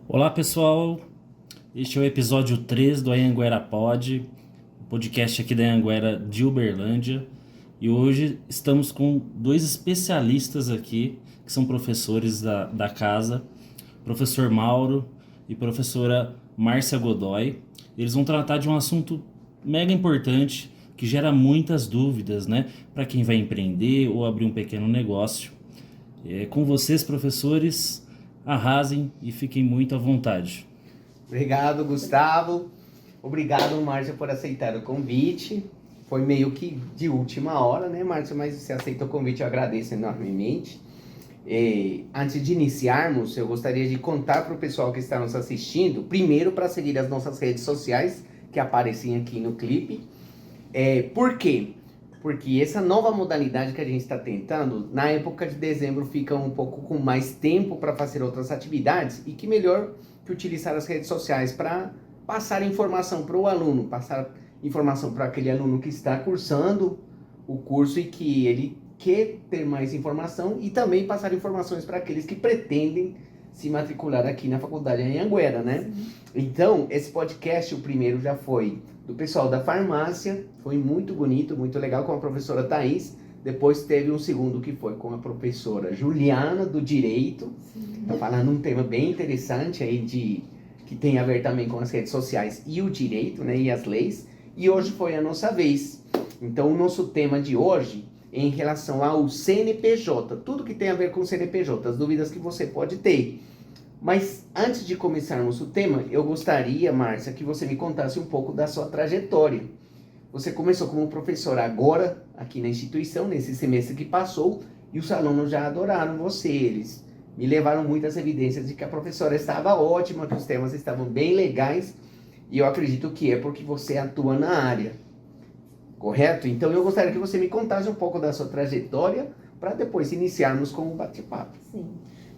Olá pessoal, este é o episódio 3 do Anhanguera Pod, o podcast aqui da Anhanguera de Uberlândia. E hoje estamos com dois especialistas aqui, que são professores da casa, professor Mauro e professora Márcia Godoy. Eles vão tratar de um assunto mega importante, que gera muitas dúvidas, né? Para quem vai empreender ou abrir um pequeno negócio. Com vocês, professores, arrasem e fiquem muito à vontade. Obrigado, Gustavo. Obrigado, Márcia, por aceitar o convite. Foi meio que de última hora, né, Márcia? Mas você aceitou o convite, eu agradeço enormemente. Antes de iniciarmos, eu gostaria de contar para o pessoal que está nos assistindo, primeiro para seguir as nossas redes sociais, que aparecem aqui no clipe. Por quê? Porque essa nova modalidade que a gente está tentando, na época de dezembro fica um pouco com mais tempo para fazer outras atividades, e que melhor que utilizar as redes sociais para passar informação para o aluno, passar informação para aquele aluno que está cursando o curso e que ele quer ter mais informação, e também passar informações para aqueles que pretendem se matricular aqui na Faculdade Anhanguera, né? Sim. Então, esse podcast, o primeiro já foi do pessoal da farmácia, foi muito bonito, muito legal, com a professora Thaís. Depois teve um segundo que foi com a professora Juliana, do Direito. Tá falando um tema bem interessante aí, que tem a ver também com as redes sociais e o direito, né, e as leis. E hoje foi a nossa vez. Então, o nosso tema de hoje é em relação ao CNPJ, tudo que tem a ver com o CNPJ, as dúvidas que você pode ter. Mas antes de começarmos o tema, eu gostaria, Márcia, que você me contasse um pouco da sua trajetória. Você começou como professora agora, aqui na instituição, nesse semestre que passou, e os alunos já adoraram você. Eles me levaram muitas evidências de que a professora estava ótima, que os temas estavam bem legais, e eu acredito que é porque você atua na área, correto? Então eu gostaria que você me contasse um pouco da sua trajetória, para depois iniciarmos com o bate-papo. Sim.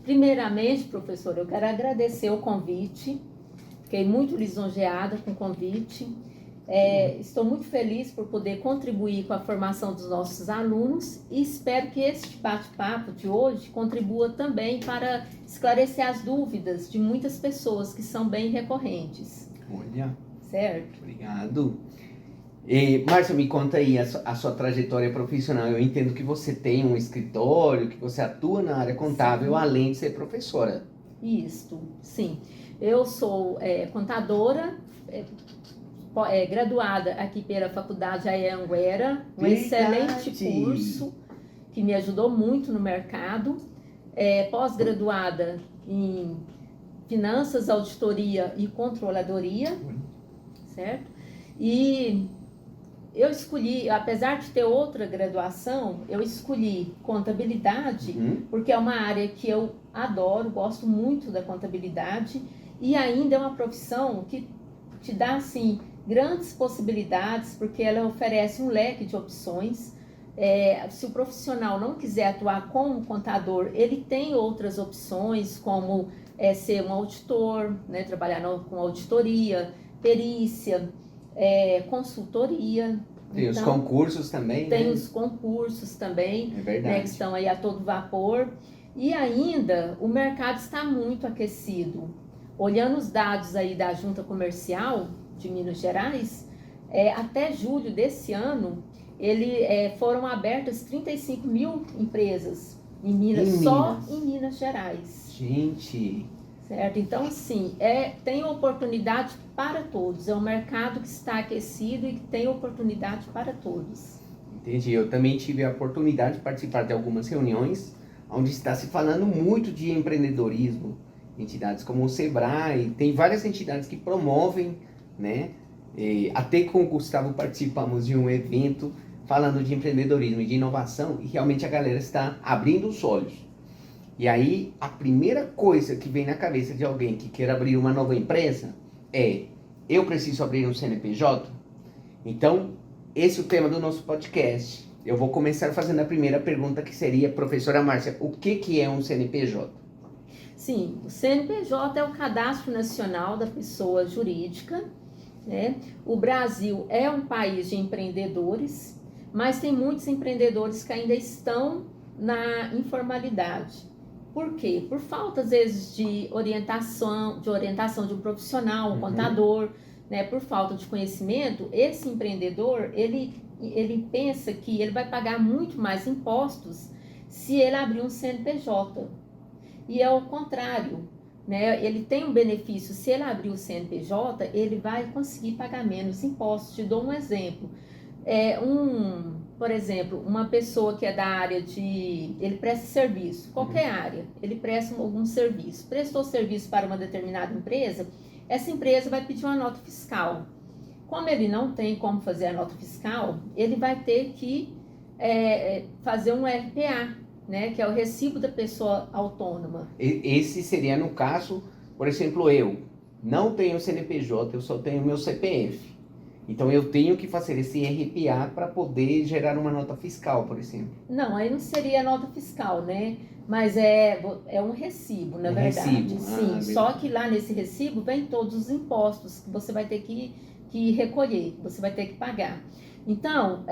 Primeiramente, professor, eu quero agradecer o convite, fiquei muito lisonjeada com o convite. Estou muito feliz por poder contribuir com a formação dos nossos alunos e espero que este bate-papo de hoje contribua também para esclarecer as dúvidas de muitas pessoas que são bem recorrentes. Olha, certo? Obrigado. Márcia, me conta aí a sua trajetória profissional. Eu entendo que você tem um escritório, que você atua na área contábil, sim, além de ser professora. Isso, sim. Eu sou contadora, graduada aqui pela Faculdade Anhanguera, um excelente curso que me ajudou muito no mercado. Pós-graduada em Finanças, Auditoria e Controladoria, certo? E eu escolhi, apesar de ter outra graduação, eu escolhi contabilidade, porque é uma área que eu adoro, gosto muito da contabilidade, e ainda é uma profissão que te dá, assim, grandes possibilidades, porque ela oferece um leque de opções. Se o profissional não quiser atuar como contador, ele tem outras opções, como ser um auditor, né, trabalhar com auditoria, perícia, consultoria. Tem então, os concursos também, tem, né? os concursos também, é verdade, né, que estão aí a todo vapor. E ainda o mercado está muito aquecido. Olhando os dados aí da Junta Comercial de Minas Gerais, até julho desse ano, foram abertas 35 mil empresas em Minas, só em Minas Gerais. Gente! Certo? Então, sim, tem oportunidade para todos. É um mercado que está aquecido e que tem oportunidade para todos. Entendi. Eu também tive a oportunidade de participar de algumas reuniões onde está se falando muito de empreendedorismo. Entidades como o Sebrae, tem várias entidades que promovem, né? Até com o Gustavo participamos de um evento falando de empreendedorismo e de inovação, e realmente a galera está abrindo os olhos. E aí, a primeira coisa que vem na cabeça de alguém que quer abrir uma nova empresa eu preciso abrir um CNPJ? Então, esse é o tema do nosso podcast. Eu vou começar fazendo a primeira pergunta, que seria, professora Márcia, o que é um CNPJ? Sim, o CNPJ é o Cadastro Nacional da Pessoa Jurídica, né? O Brasil é um país de empreendedores, mas tem muitos empreendedores que ainda estão na informalidade. Por quê? Por falta, às vezes, de orientação de um profissional, um contador, né? Por falta de conhecimento, esse empreendedor, ele pensa que ele vai pagar muito mais impostos se ele abrir um CNPJ. E é o contrário, né? Ele tem um benefício, se ele abrir o CNPJ, ele vai conseguir pagar menos impostos. Te dou um exemplo. Por exemplo, uma pessoa que é da área ele presta serviço, qualquer área, ele presta algum serviço. Prestou serviço para uma determinada empresa, essa empresa vai pedir uma nota fiscal. Como ele não tem como fazer a nota fiscal, ele vai ter que fazer um RPA, né, que é o recibo da pessoa autônoma. Esse seria no caso, por exemplo, eu não tenho CNPJ, eu só tenho meu CPF. Então eu tenho que fazer esse RPA para poder gerar uma nota fiscal, por exemplo. Não, aí não seria nota fiscal, né? Mas é um recibo, na verdade. Recibo. Sim, só que lá nesse recibo vem todos os impostos que você vai ter que recolher, você vai ter que pagar. Então,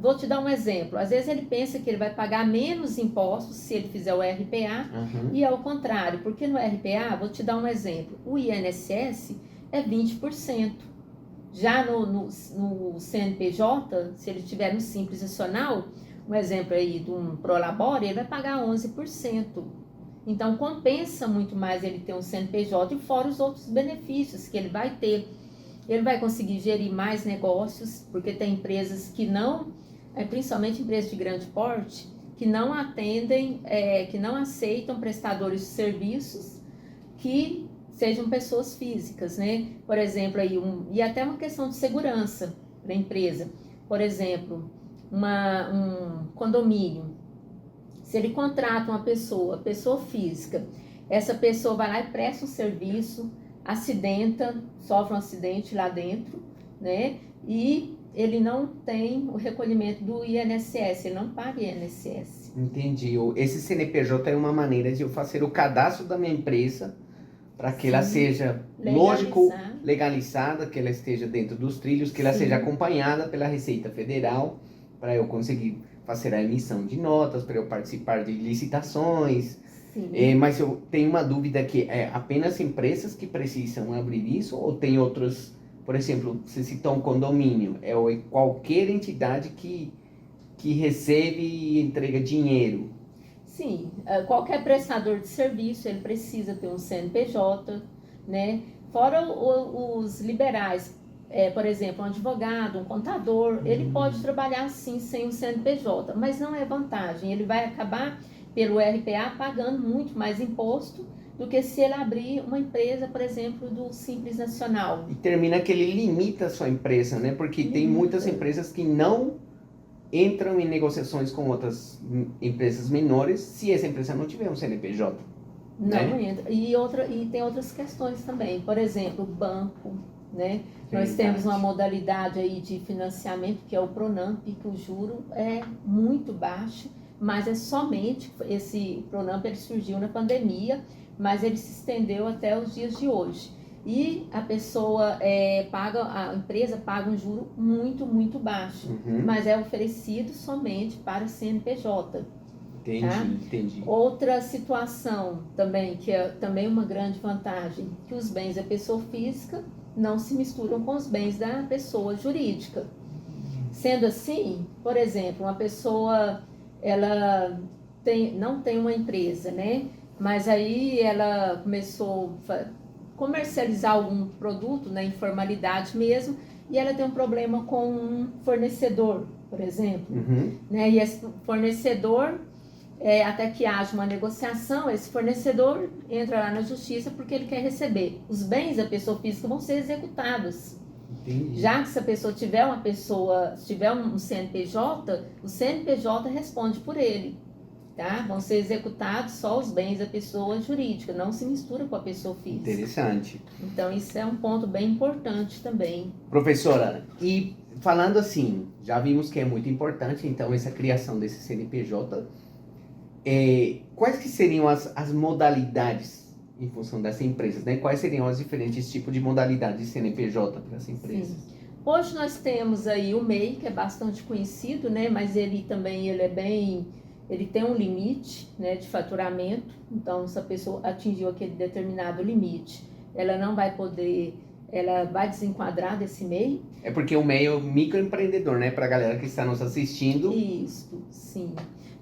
vou te dar um exemplo. Às vezes ele pensa que ele vai pagar menos impostos se ele fizer o RPA, e é o contrário, porque no RPA, vou te dar um exemplo, o INSS é 20%. Já no CNPJ, se ele tiver no Simples Nacional, um exemplo aí de um Prolabore, ele vai pagar 11%. Então, compensa muito mais ele ter um CNPJ e fora os outros benefícios que ele vai ter. Ele vai conseguir gerir mais negócios, porque tem empresas que não, principalmente empresas de grande porte, que não atendem, que não aceitam prestadores de serviços que sejam pessoas físicas, né? Por exemplo, e até uma questão de segurança para a empresa. Por exemplo, um condomínio. Se ele contrata uma pessoa física, essa pessoa vai lá e presta um serviço, acidenta, sofre um acidente lá dentro, né? E ele não tem o recolhimento do INSS, ele não paga INSS. Entendi. Esse CNPJ é uma maneira de eu fazer o cadastro da minha empresa para que ela seja, lógico, legalizada, que ela esteja dentro dos trilhos, que ela seja acompanhada pela Receita Federal, para eu conseguir fazer a emissão de notas, para eu participar de licitações. Mas eu tenho uma dúvida que apenas empresas que precisam abrir isso ou tem outros, por exemplo, você citou um condomínio, é qualquer entidade que recebe e entrega dinheiro? Sim, qualquer prestador de serviço, ele precisa ter um CNPJ, né? Fora os liberais, por exemplo, um advogado, um contador, ele pode trabalhar sim sem um CNPJ, mas não é vantagem, ele vai acabar pelo RPA pagando muito mais imposto do que se ele abrir uma empresa, por exemplo, do Simples Nacional. E termina que ele limita a sua empresa, né? Porque tem muitas empresas que não entram em negociações com outras empresas menores se essa empresa não tiver um CNPJ. Não entra. E tem outras questões também. Por exemplo, o banco, né? Nós temos uma modalidade aí de financiamento que é o Pronamp, que o juro é muito baixo, mas é somente esse Pronamp, ele surgiu na pandemia, mas ele se estendeu até os dias de hoje. E a pessoa a empresa paga um juro muito, muito baixo, mas é oferecido somente para CNPJ. Entendi, tá? Entendi. Outra situação também, que é também uma grande vantagem, que os bens da pessoa física não se misturam com os bens da pessoa jurídica. Sendo assim, por exemplo, uma pessoa, ela não tem uma empresa, né? Mas aí ela começou comercializar algum produto na informalidade mesmo, e ela tem um problema com um fornecedor, por exemplo, né? E esse fornecedor, até que haja uma negociação, esse fornecedor entra lá na justiça porque ele quer receber. Os bens da pessoa física vão ser executados. Entendi. Já que se a pessoa tiver um CNPJ, o CNPJ responde por ele. Tá? Vão ser executados só os bens da pessoa jurídica, não se mistura com a pessoa física. Interessante. Então, isso é um ponto bem importante também. Professora, e falando assim, já vimos que é muito importante, então, essa criação desse CNPJ. Quais que seriam as modalidades em função dessas empresas, né? Quais seriam os diferentes tipos de modalidades de CNPJ para as empresas? Sim. Hoje nós temos aí o MEI, que é bastante conhecido, né? Mas ele é bem ele tem um limite, né, de faturamento. Então, se a pessoa atingiu aquele determinado limite, ela não vai poder, ela vai desenquadrar desse MEI. É porque o MEI é o microempreendedor, né? Para a galera que está nos assistindo. Isso, sim.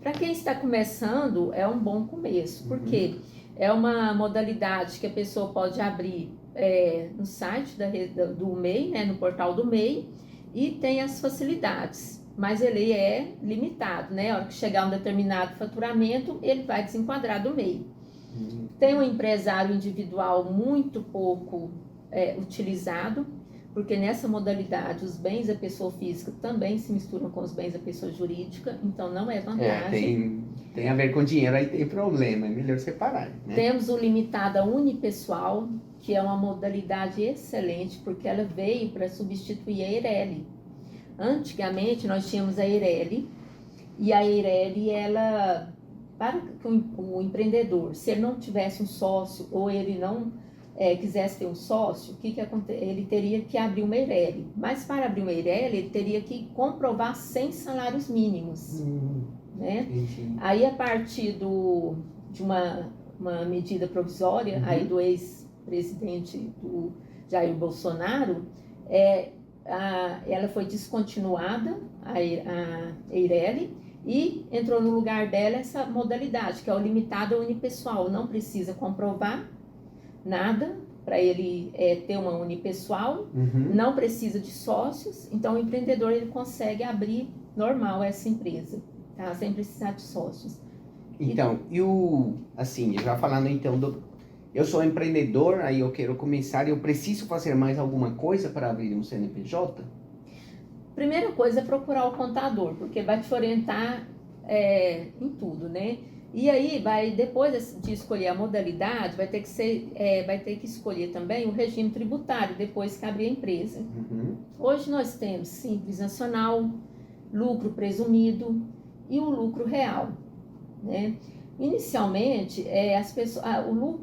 Para quem está começando, é um bom começo, porque é uma modalidade que a pessoa pode abrir no site do MEI, né, no portal do MEI, e tem as facilidades, mas ele é limitado, né? A hora que chegar a um determinado faturamento, ele vai desenquadrar do MEI. Tem um empresário individual muito pouco utilizado, porque nessa modalidade os bens da pessoa física também se misturam com os bens da pessoa jurídica, então não é vantagem. Tem a ver com dinheiro, aí tem problema, é melhor separar, né? Temos o limitada unipessoal, que é uma modalidade excelente, porque ela veio para substituir a Eireli. Antigamente nós tínhamos a Eireli, e a Eireli, ela, para o empreendedor, se ele não tivesse um sócio, ou ele não quisesse ter um sócio, o que acontece? Ele teria que abrir uma Eireli. Mas para abrir uma Eireli, ele teria que comprovar 100 salários mínimos. Né? Aí, a partir de uma medida provisória aí do ex-presidente do Jair Bolsonaro, ela foi descontinuada, a Eireli, e entrou no lugar dela essa modalidade, que é o limitado unipessoal. Não precisa comprovar nada para ele ter uma unipessoal, não precisa de sócios, então o empreendedor ele consegue abrir normal essa empresa, tá? Sem precisar de sócios. Então, já falando então eu sou empreendedor, aí eu quero começar, eu preciso fazer mais alguma coisa para abrir um CNPJ? Primeira coisa é procurar o contador, porque vai te orientar em tudo, né? E aí, depois de escolher a modalidade, vai ter que escolher também o regime tributário, depois que abrir a empresa. Hoje nós temos Simples Nacional, lucro presumido e o lucro real, né? Inicialmente,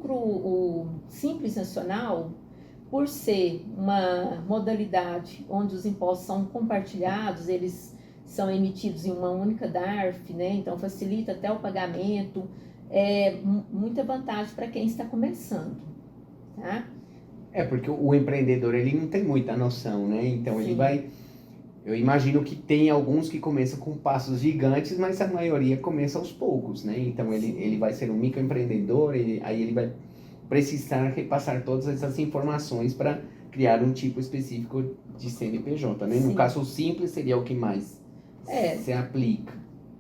o Simples Nacional, por ser uma modalidade onde os impostos são compartilhados, eles são emitidos em uma única DARF, né? Então facilita até o pagamento, muita vantagem para quem está começando, tá? Porque o empreendedor ele não tem muita noção, né? Então ele vai, eu imagino que tem alguns que começam com passos gigantes, mas a maioria começa aos poucos, né? Então ele vai ser um microempreendedor, aí ele vai precisar repassar todas essas informações para criar um tipo específico de CNPJ, né? No caso, o simples seria o que mais se aplica.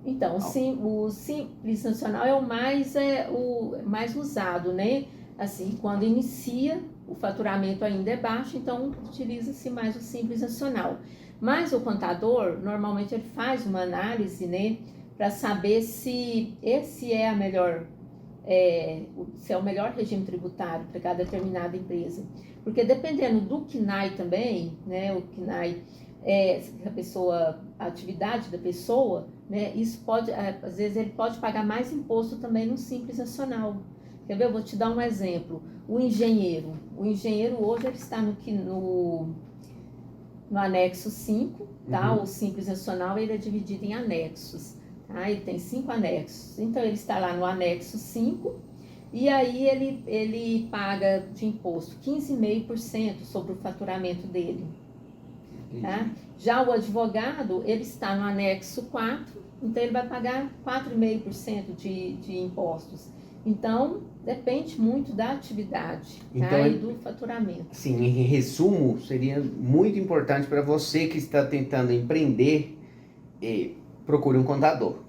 Então, o Simples Nacional é o mais usado, né? Assim, quando inicia, o faturamento ainda é baixo, então utiliza-se mais o Simples Nacional. Mas o contador, normalmente, ele faz uma análise, né? Para saber se esse é a melhor... se é o melhor regime tributário para cada determinada empresa. Porque dependendo do CNAE também, né, o CNAE a atividade da pessoa, né, isso pode, às vezes ele pode pagar mais imposto também no Simples Nacional. Quer ver? Eu vou te dar um exemplo. O engenheiro hoje ele está no anexo 5, tá? O Simples Nacional ele é dividido em anexos. Ele tem 5 anexos, então ele está lá no anexo 5 e aí ele paga de imposto 15,5% sobre o faturamento dele, tá? Já o advogado, ele está no anexo 4, então ele vai pagar 4,5% de impostos. Então, depende muito da atividade, tá? E do faturamento. Sim, em resumo, seria muito importante para você que está tentando empreender, procure um contador.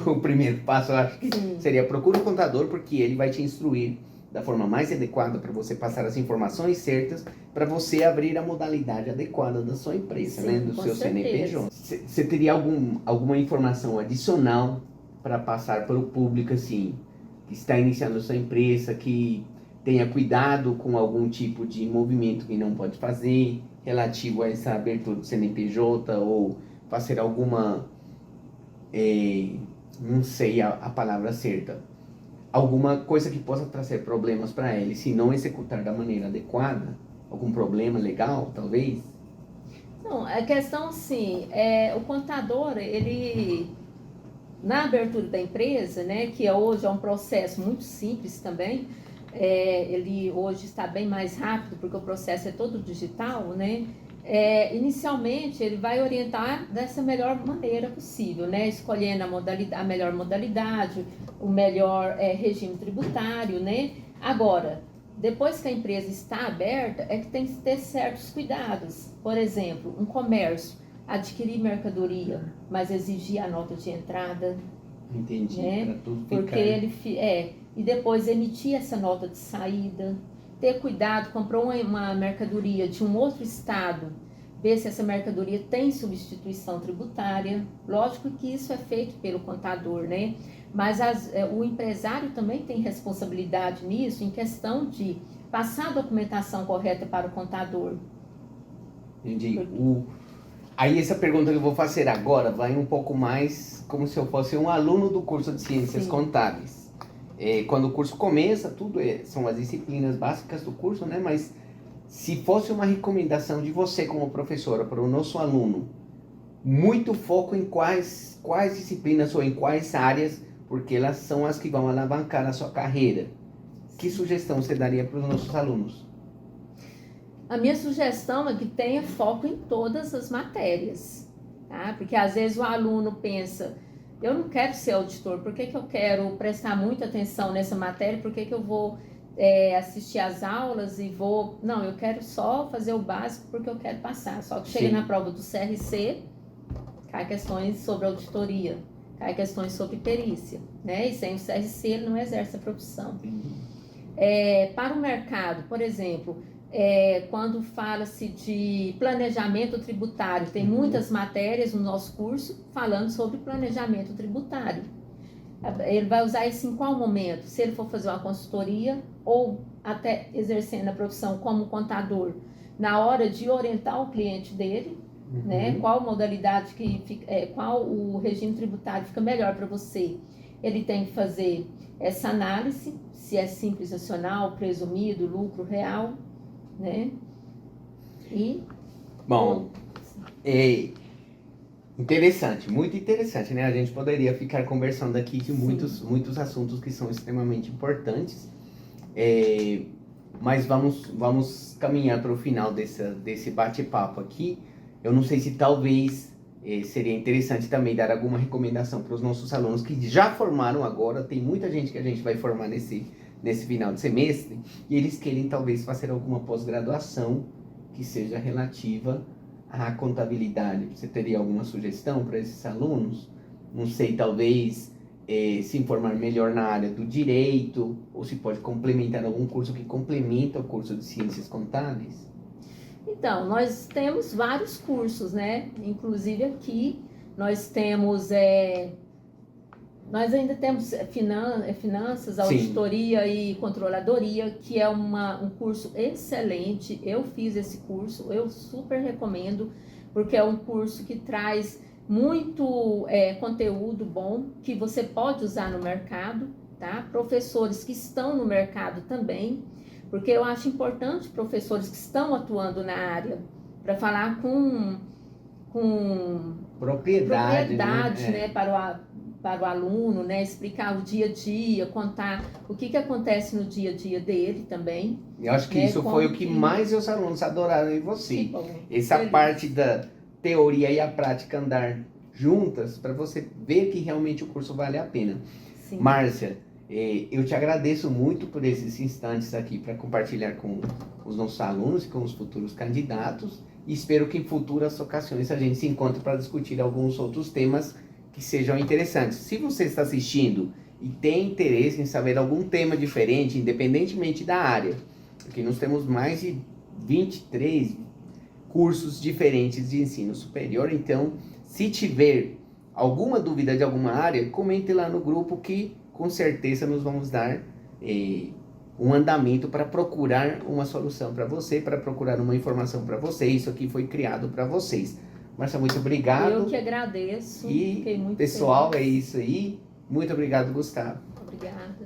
O primeiro passo, eu acho que seria procure um contador, porque ele vai te instruir da forma mais adequada para você passar as informações certas para você abrir a modalidade adequada da sua empresa, né? Do seu CNPJ. Você teria alguma informação adicional para passar para o público, assim, que está iniciando a sua empresa, que tenha cuidado com algum tipo de movimento que não pode fazer, relativo a essa abertura do CNPJ, ou fazer alguma... não sei a palavra certa, alguma coisa que possa trazer problemas para ele, se não executar da maneira adequada, algum problema legal, talvez? Não, a questão, sim, o contador, ele na abertura da empresa, né, que hoje é um processo muito simples também, ele hoje está bem mais rápido, porque o processo é todo digital, né? Inicialmente, ele vai orientar dessa melhor maneira possível, né? Escolhendo a melhor modalidade, o melhor regime tributário, né? Agora, depois que a empresa está aberta, é que tem que ter certos cuidados. Por exemplo, um comércio, adquirir mercadoria, mas exigir a nota de entrada. Entendi, né? para tudo ficar... Porque e depois emitir essa nota de saída, ter cuidado, comprou uma mercadoria de um outro estado, ver se essa mercadoria tem substituição tributária. Lógico que isso é feito pelo contador, né? Mas o empresário também tem responsabilidade nisso, em questão de passar a documentação correta para o contador. Entendi. Aí essa pergunta que eu vou fazer agora vai um pouco mais como se eu fosse um aluno do curso de Ciências Sim. Contábeis. Quando o curso começa, tudo são as disciplinas básicas do curso, né? Mas se fosse uma recomendação de você como professora para o nosso aluno, muito foco em quais disciplinas ou em quais áreas, porque elas são as que vão alavancar a sua carreira. Que sugestão você daria para os nossos alunos? A minha sugestão é que tenha foco em todas as matérias, tá? Porque às vezes o aluno pensa, eu não quero ser auditor, por que eu quero prestar muita atenção nessa matéria, por que eu vou assistir às aulas e vou... Não, eu quero só fazer o básico porque eu quero passar. Só que chega na prova do CRC, cai questões sobre auditoria, cai questões sobre perícia, né? E sem o CRC ele não exerce a profissão. Para o mercado, por exemplo... quando fala-se de planejamento tributário, tem muitas matérias no nosso curso falando sobre planejamento tributário. Ele vai usar isso em qual momento? Se ele for fazer uma consultoria ou até exercendo a profissão como contador, na hora de orientar o cliente dele, né? Qual modalidade qual o regime tributário fica melhor para você? Ele tem que fazer essa análise, se é simples nacional, presumido, lucro real, né? Bom, interessante, muito interessante, né? A gente poderia ficar conversando aqui de muitos assuntos que são extremamente importantes, mas vamos caminhar para o final desse bate-papo aqui. Eu não sei se talvez seria interessante também dar alguma recomendação para os nossos alunos que já formaram agora. Tem muita gente que a gente vai formar nesse final de semestre, e eles querem talvez fazer alguma pós-graduação que seja relativa à contabilidade. Você teria alguma sugestão para esses alunos? Não sei, talvez se informar melhor na área do direito, ou se pode complementar algum curso que complementa o curso de Ciências Contábeis? Então, nós temos vários cursos, né? Inclusive aqui nós temos... Nós ainda temos finanças, auditoria e controladoria, que é um curso excelente. Eu fiz esse curso, eu super recomendo, porque é um curso que traz muito conteúdo bom, que você pode usar no mercado, tá? Professores que estão no mercado também, porque eu acho importante professores que estão atuando na área, para falar com propriedade, né? Para o aluno, né? Explicar o dia a dia, contar o que acontece no dia a dia dele também. Eu acho que isso foi o que mais os alunos adoraram em você. Essa parte da teoria e a prática andar juntas, para você ver que realmente o curso vale a pena. Sim. Márcia, eu te agradeço muito por esses instantes aqui para compartilhar com os nossos alunos e com os futuros candidatos. E espero que em futuras ocasiões a gente se encontre para discutir alguns outros temas que sejam interessantes. Se você está assistindo e tem interesse em saber algum tema diferente, independentemente da área, porque nós temos mais de 23 cursos diferentes de ensino superior, então, se tiver alguma dúvida de alguma área, comente lá no grupo que, com certeza, nós vamos dar um andamento para procurar uma solução para você, para procurar uma informação para você. Isso aqui foi criado para vocês. Márcia, muito obrigado. Eu que agradeço. E, fiquei muito pessoal, feliz. é isso aí. Muito obrigado, Gustavo. Obrigada.